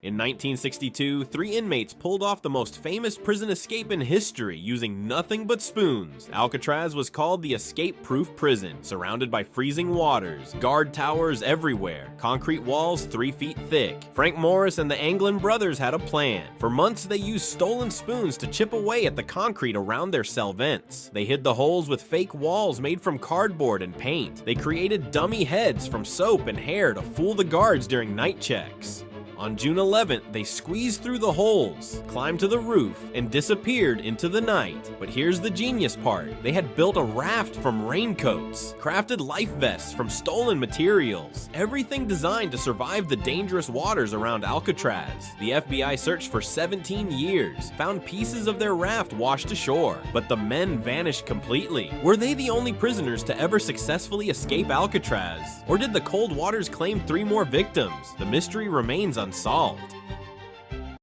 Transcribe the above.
In 1962, 3 inmates pulled off the most famous prison escape in history using nothing but spoons. Alcatraz was called the escape-proof prison, surrounded by freezing waters, guard towers everywhere, concrete walls 3 feet thick. Frank Morris and the Anglin brothers had a plan. For months, they used stolen spoons to chip away at the concrete around their cell vents. They hid the holes with fake walls made from cardboard and paint. They created dummy heads from soap and hair to fool the guards during night checks. On June 11th, they squeezed through the holes, climbed to the roof, and disappeared into the night. But here's the genius part. They had built a raft from raincoats, crafted life vests from stolen materials, everything designed to survive the dangerous waters around Alcatraz. The FBI searched for 17 years, found pieces of their raft washed ashore, but the men vanished completely. Were they the only prisoners to ever successfully escape Alcatraz? Or did the cold waters claim 3 more victims? The mystery remains unsolved.